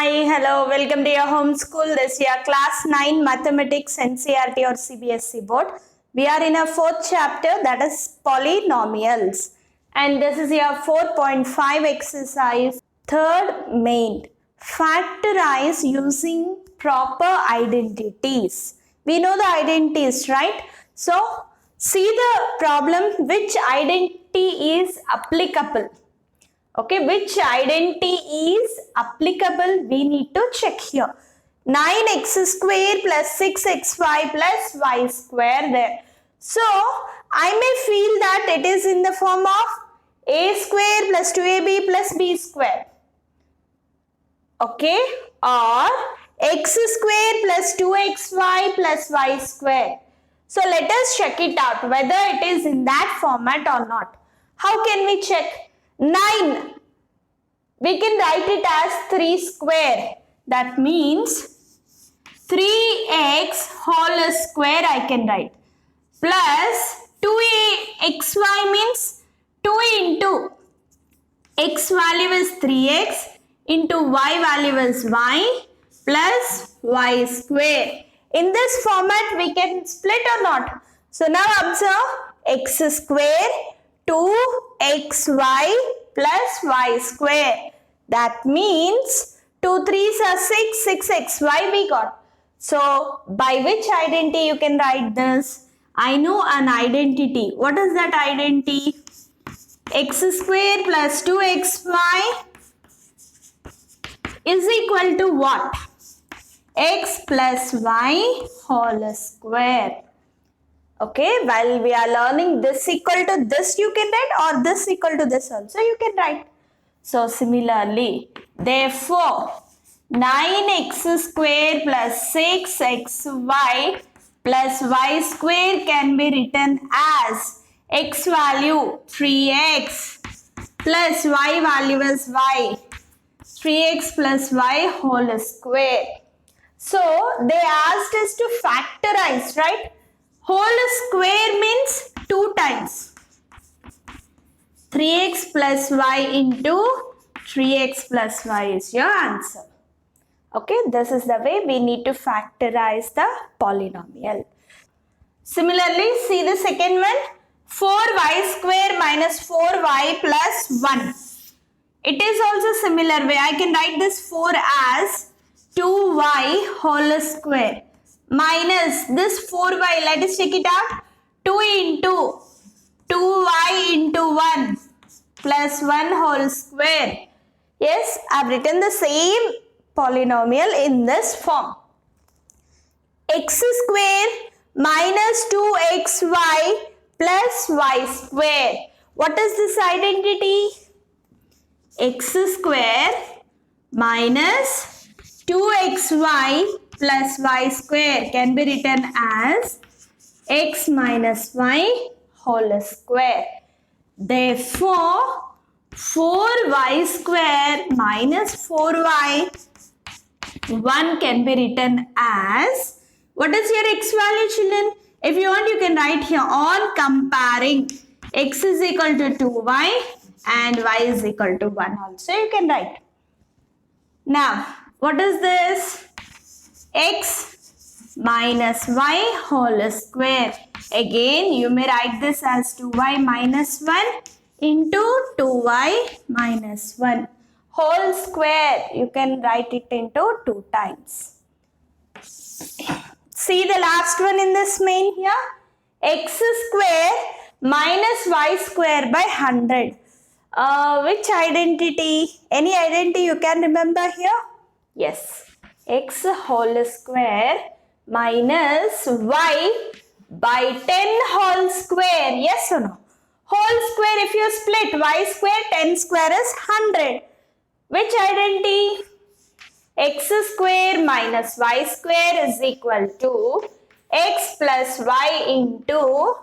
Hi, hello, welcome to your homeschool. This year, class 9 mathematics NCERT or CBSE board. We are in a fourth chapter, that is polynomials. And this is your 4.5 exercise. Third main, factorize using proper identities. We know the identities, right? So, see the problem, which identity is applicable. Okay, which identity is applicable, we need to check here. 9x square plus 6xy plus y square there. So, I may feel that it is in the form of a square plus 2ab plus b square. Okay, or x square plus 2xy plus y square. So, let us check it out whether it is in that format or not. How can we check? 9, we can write it as 3 square. That means 3x whole square I can write. Plus 2xy means 2 into x value is 3x into y value is y plus y square. In this format we can split or not? So now observe x square 2xy plus y square. That means 2 3s are 6, 6xy we got. So by which identity you can write this? I know an identity. What is that identity? X square plus 2xy is equal to what? X plus y whole square. Okay, while we are learning this equal to this you can write, or this equal to this also you can write. So similarly, therefore 9x square plus 6xy plus y square can be written as x value 3x plus y value is y, 3x plus y whole square. So they asked us to factorize, right? Whole square means 2 times. 3x plus y into 3x plus y is your answer. Okay, this is the way we need to factorize the polynomial. Similarly, see the second one. 4y square minus 4y plus 1. It is also similar way. I can write this 4 as 2y whole square minus this 4y. Let us check it out. 2 into 2y into 1 plus 1 whole square. Yes, I have written the same polynomial in this form. X square minus 2xy plus y square. What is this identity? X square minus 2xy plus y square can be written as x minus y whole square. Therefore, 4y square minus 4y 1 can be written as, what is your x value, children? If you want, you can write here on comparing x is equal to 2y and y is equal to 1 also you can write. Now, what is this? X minus y whole square. Again, you may write this as 2y minus 1 into 2y minus 1. Whole square, you can write it into 2 times. See the last one in this main here. X square minus y square by 100. Which identity? Any identity you can remember here? Yes. X whole square minus y by 10 whole square. Yes or no? Whole square, if you split y square, 10 square is 100. Which identity? X square minus y square is equal to x plus y into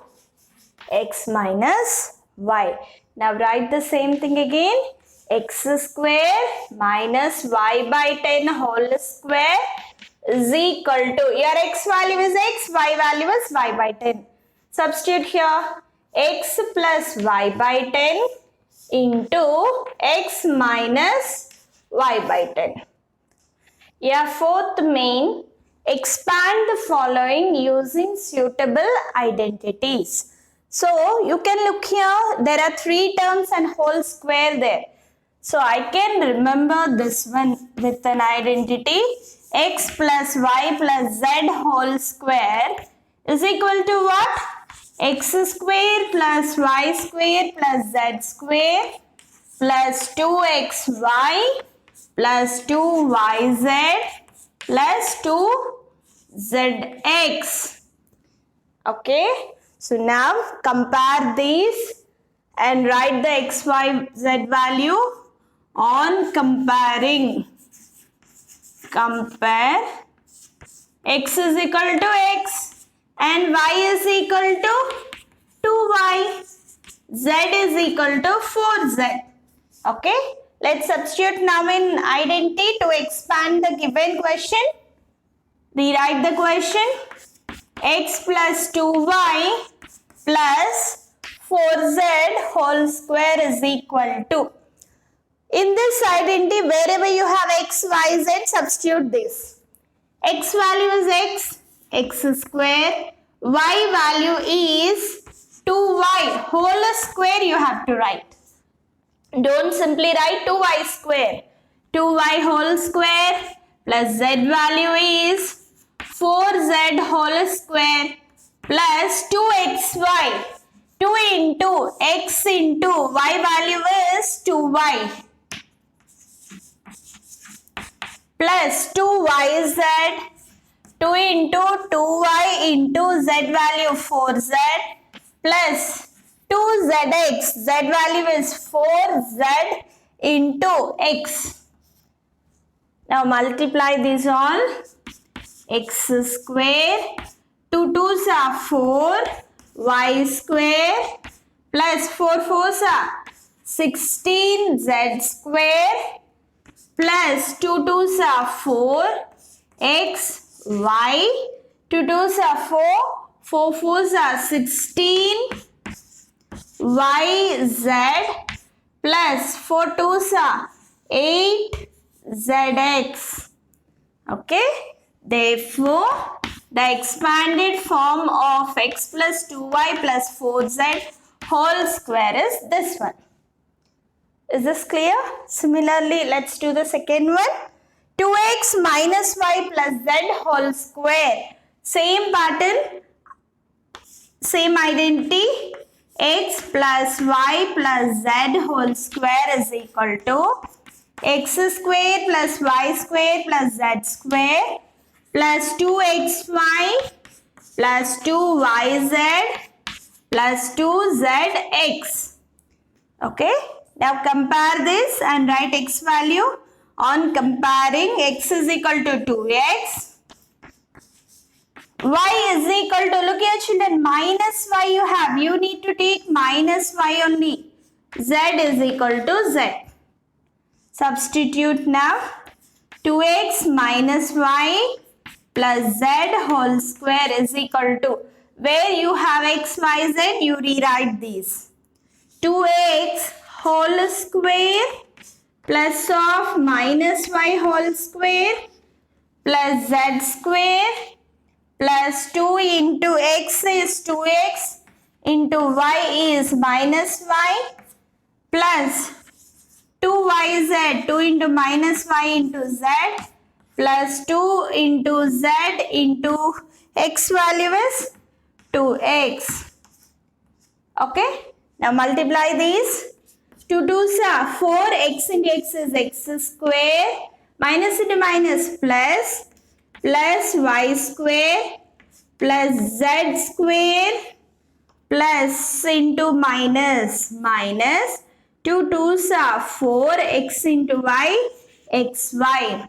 x minus y. Now write the same thing again. X square minus y by 10 whole square is equal to, your x value is x, y value is y by 10. Substitute here x plus y by 10 into x minus y by 10. Yeah, fourth main, expand the following using suitable identities. So you can look here, there are 3 terms and whole square there. So I can remember this one with an identity, x plus y plus z whole square is equal to what? X square plus y square plus z square plus 2xy plus 2yz plus 2zx. Okay, so now compare these and write the x, y, z value on comparing. Compare x is equal to x and y is equal to 2y. Z is equal to 4z. Okay, let's substitute now in identity to expand the given question. Rewrite the question. X plus 2y plus 4z whole square is equal to. In this identity, wherever you have x, y, z, substitute this. X value is x square. Y value is 2y whole square you have to write. Don't simply write 2y square. 2y whole square plus z value is 4z whole square plus 2xy. 2 into x into y value is 2y plus 2yz. 2 into 2y into z value 4z plus 2zx. Z value is 4z into x. Now multiply this all. X square, 2 2s are 4, y square plus 4 4s are 16, z square plus 2 2s are 4, x, y, 2 2s are 4, 4 4s are 16, y, z plus 4 2s are 8, zx. Okay. Therefore, the expanded form of x plus 2y plus 4z whole square is this one. Is this clear? Similarly, let's do the second one. 2x minus y plus z whole square. Same pattern, same identity. X plus y plus z whole square is equal to x square plus y square plus z square plus 2xy plus 2yz plus 2zx. Okay. Now compare this and write x value on comparing. X is equal to 2x. Y is equal to, look here children, minus y you have. You need to take minus y only. Z is equal to z. Substitute now. 2x minus y plus z whole square is equal to, where you have x, y, z, you rewrite these. 2x whole square plus of minus y whole square plus z square plus 2 into x is 2x into y is minus y plus 2yz, 2 into minus y into z plus 2 into z into x value is 2x. Okay. Now multiply these. 2 2s are 4, x into x is x square, minus into minus plus y square plus z square plus into minus 2 2s are 4, x into y, xy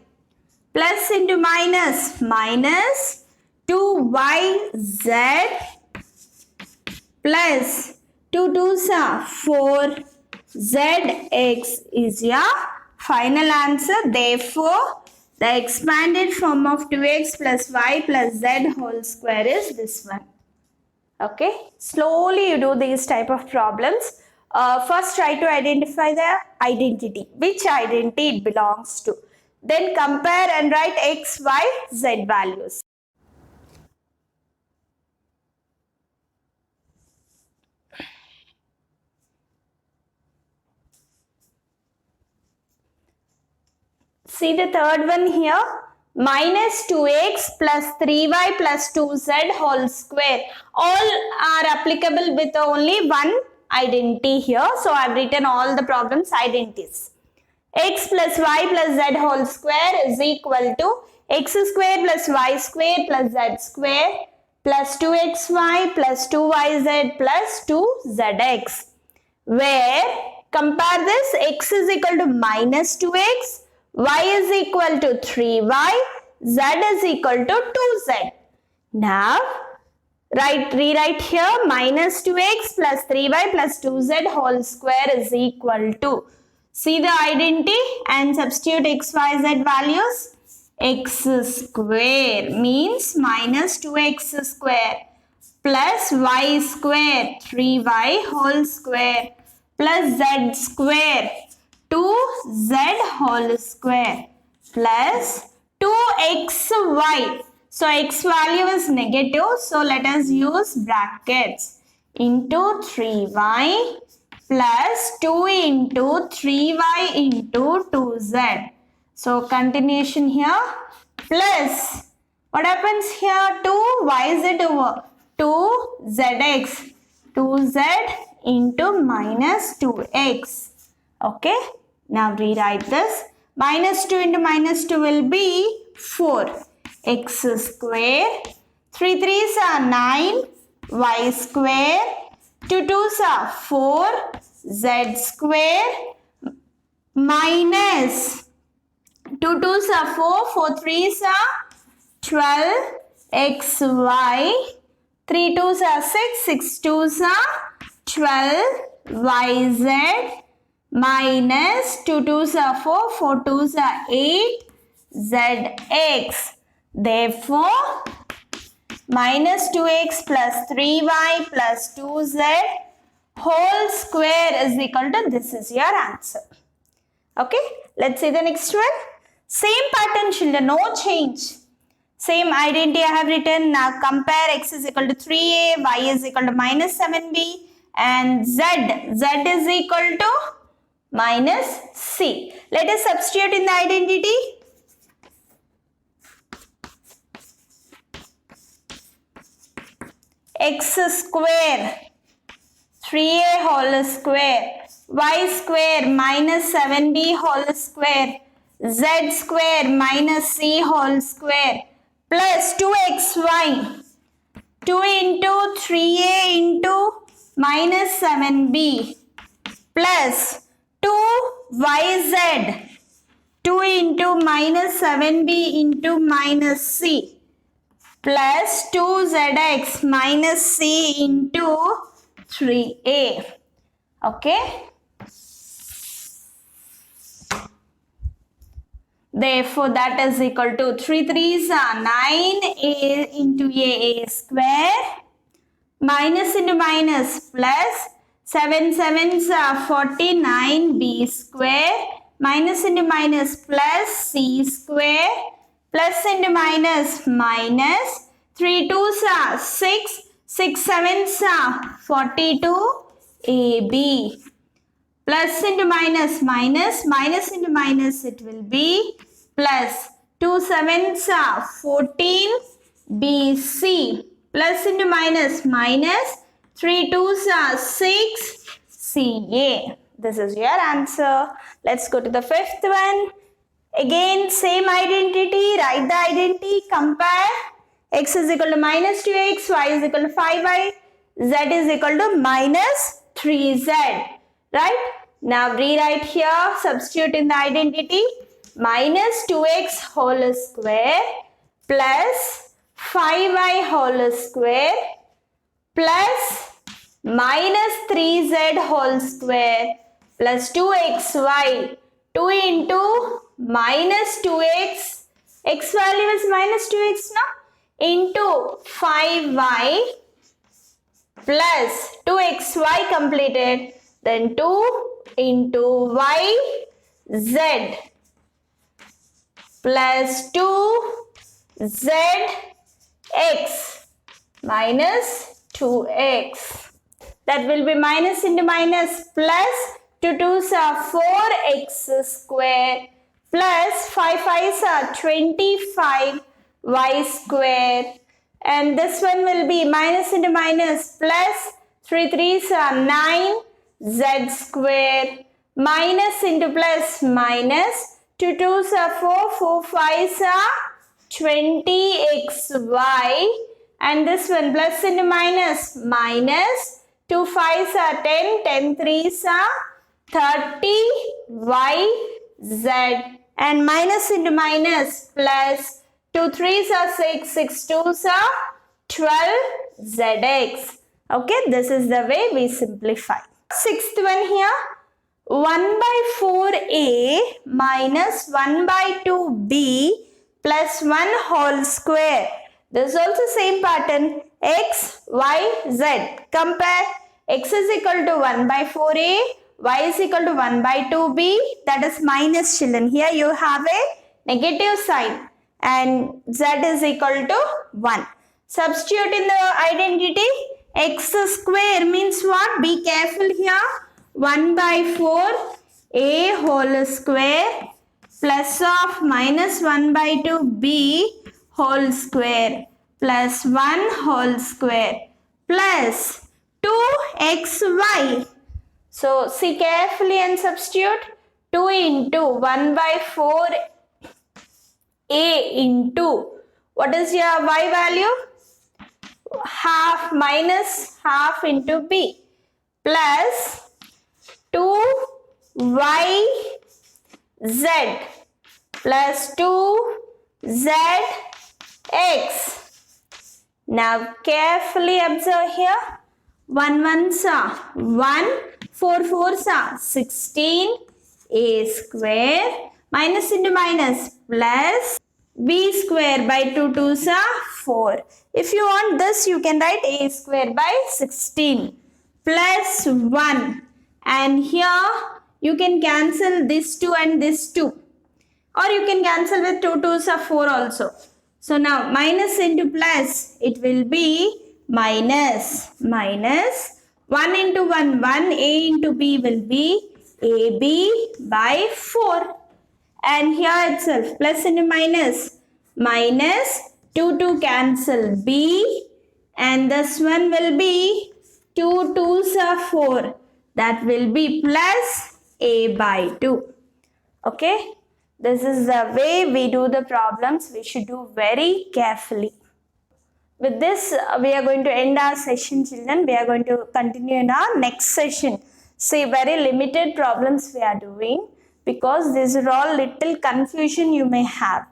plus into minus 2yz plus 2 2s are 4, zx is your final answer. Therefore, the expanded form of 2x plus y plus z whole square is this one. Okay, slowly you do these type of problems. First try to identify the identity, which identity it belongs to. Then compare and write x, y, z values. See the third one here. Minus 2x plus 3y plus 2z whole square. All are applicable with only one identity here. So I have written all the problems identities. X plus y plus z whole square is equal to x square plus y square plus z square plus 2xy plus 2yz plus 2zx. Where compare this, x is equal to minus 2x, y is equal to 3y, z is equal to 2z. Now rewrite here minus 2x plus 3y plus 2z whole square is equal to, see the identity and substitute x, y, z values. X square means minus 2x square plus y square 3y whole square plus z square 2z whole square plus 2xy. So x value is negative, so let us use brackets into 3y plus 2 into 3y into 2z. So continuation here plus what happens here, 2yz over 2zx, 2z into minus 2x. Okay, now rewrite this. Minus 2 into minus 2 will be 4. X square, 3 3s are 9, y square, 2 2s are 4, z square minus 2 2s are 4, 4 3s are 12, xy, 3 2s are 6, 6 2s are 12, yz minus 2 2s are 4, 4 2s are 8, zx. Therefore, minus 2x plus 3y plus 2z whole square is equal to, this is your answer. Okay, let's see the next one. Same pattern children, no change. Same identity I have written. Now compare x is equal to 3a, y is equal to minus 7b and z is equal to minus c. Let us substitute in the identity. X square 3a whole square, y square minus 7b whole square, z square minus c whole square plus 2xy, 2 into 3a into minus 7b plus 2yz, 2 into minus 7b into minus c plus 2zx minus c into 3a. Okay. Therefore, that is equal to 3 3s are 9a into a square minus into minus plus 7 7s are 49b square minus into minus plus c square plus into minus minus 3 2s are 6, 6 7s are 42 ab plus into minus minus, minus into minus it will be plus 2 7s are 14 bc plus into minus minus 3 2s are 6 ca. This is your answer. Let's go to the fifth one. Again same identity, write the identity, compare. X is equal to minus 2x, y is equal to 5y, z is equal to minus 3z. Right? Now rewrite here, substitute in the identity. Minus 2x whole square plus 5y whole square plus minus 3z whole square plus 2xy, 2 into minus 2x, x value is minus 2x now, into 5y plus 2xy completed, then 2 into y z plus 2zx minus 2x. That will be minus into minus plus 2 2s are 4x square plus 5 5s are 25y square. And this one will be minus into minus plus 3 3s are 9z square minus into plus minus 2 2s are 4 4 5s are 20xy, and this one plus into minus minus 2 5s are 10 10 3s are 30yz, and minus into minus plus 2 3s are 6 6 2s are 12zx. Okay, this is the way we simplify. Sixth one here, 1 by 4a minus 1 by 2b plus 1 whole square. This is also same pattern, x, y, z. Compare, x is equal to 1 by 4a, y is equal to 1 by 2b, that is minus children. Here you have a negative sign and z is equal to 1. Substitute in the identity, x square means what? Be careful here. 1 by 4 a whole square plus of minus 1 by 2 b whole square plus 1 whole square plus 2xy. So see carefully and substitute. 2 into 1 by 4 a into, what is your y value? Half minus half into b plus 2yz plus 2zx. Now carefully observe here. 1 1s are 1, 4 4s are 16, a square minus into minus plus b square by 2 2s are 4. If you want this, you can write a square by 16 plus 1, and here you can cancel this 2 and this 2, or you can cancel with 2 2s are 4 also. So now minus into plus, it will be minus 1 into 1 a into b will be ab by 4, and here itself plus into minus 2 cancel b, and this one will be 2 2s are 4, that will be plus a by 2. Okay, this is the way we do the problems. We should do very carefully. With this, we are going to end our session, children. We are going to continue in our next session. See, very limited problems we are doing, because these are all little confusion you may have.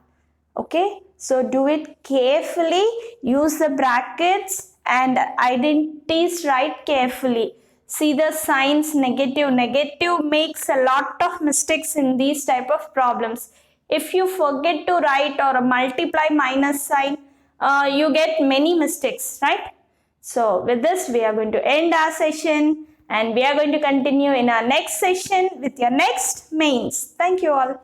Okay, so do it carefully. Use the brackets and identities, write carefully. See the signs, negative makes a lot of mistakes in these type of problems. If you forget to write or multiply minus sign, you get many mistakes, right? So with this, we are going to end our session, and we are going to continue in our next session with your next mains. Thank you all.